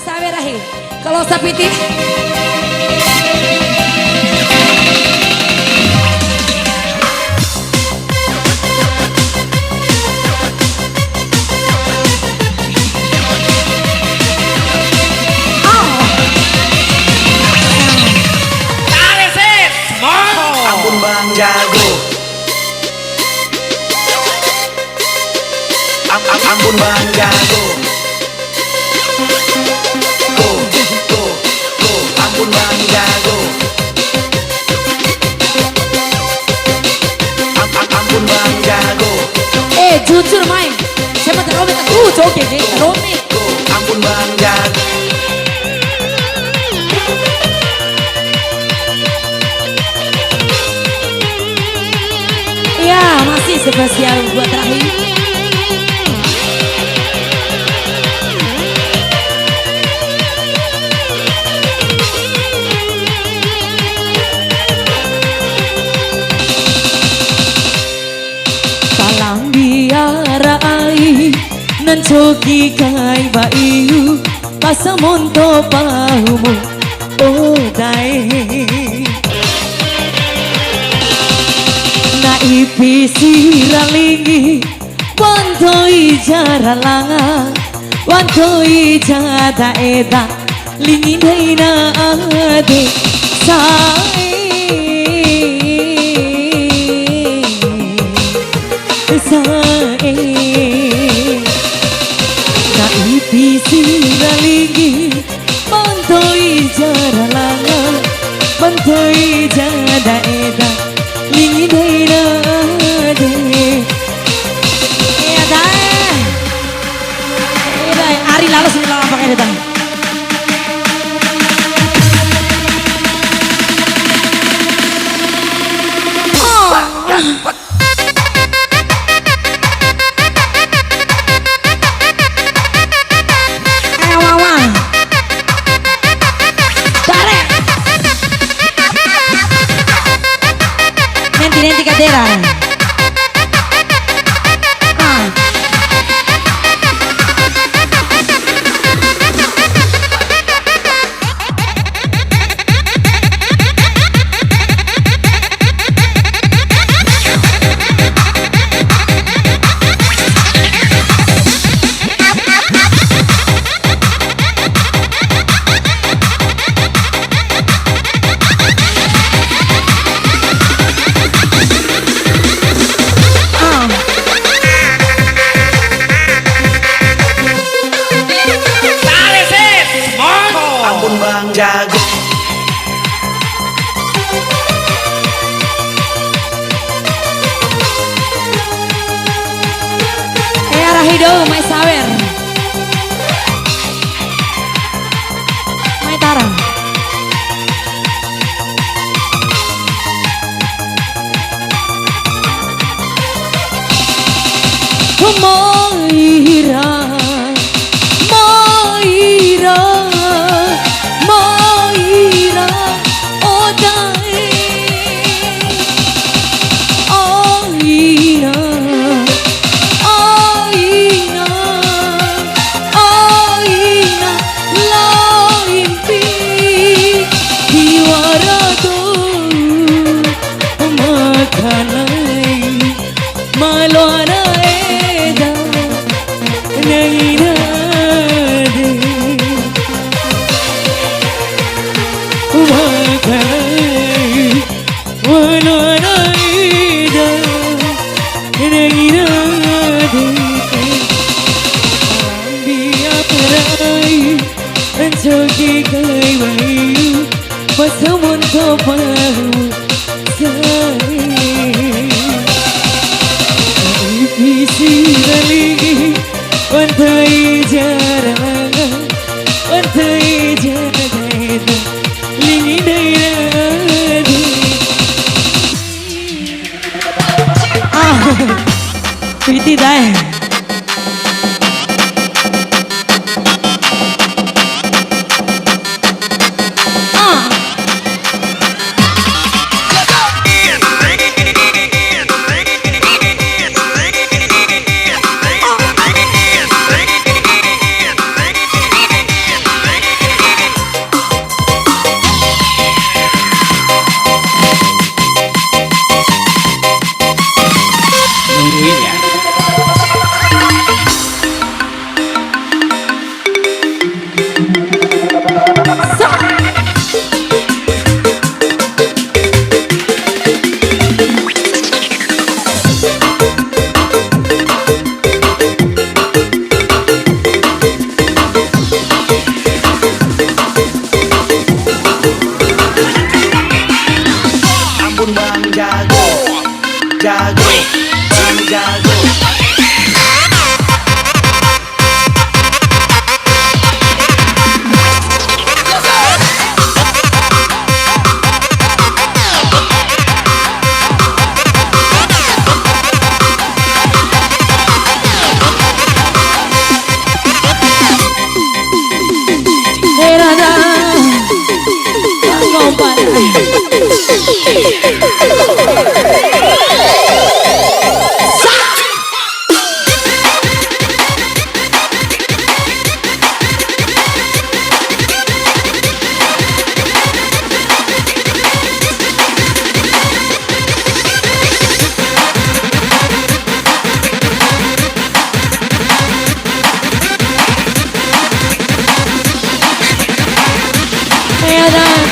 Saberahi. Kalau sapiti. Ampun Bang Jago. Ampun Bang Jago. Ampun Bang Jago. Ampun Bang Jago. Jujur main. Siapa teromit aku joget teromit. Ampun Bang Jago. Ya masih spesial buat Rahim. Palang biarai nan jogi kai bayu pasamonto pahumu oh dae. Ipi siralingi wantoi jaralanga wantoi jada eda lingi daina ade sae sae na ipi siralingi wantoi jaralanga wantoi jada eda lingi daina ade ya dah Ari lalu sini lalu pakai datang nanti kadera. Ampun Bang Jago. Rahido mai sawer mai tarang Moira Moira Moira oh dai oh ira oh ira oh ira lo impi diwarado makanai malwana eda naina de makanai malwana eda naina de biar perai jogi kai bayu pasamun topahu sai visi dalingi wantai jaranga wantai jaranga lingi dairadi Priti dai Era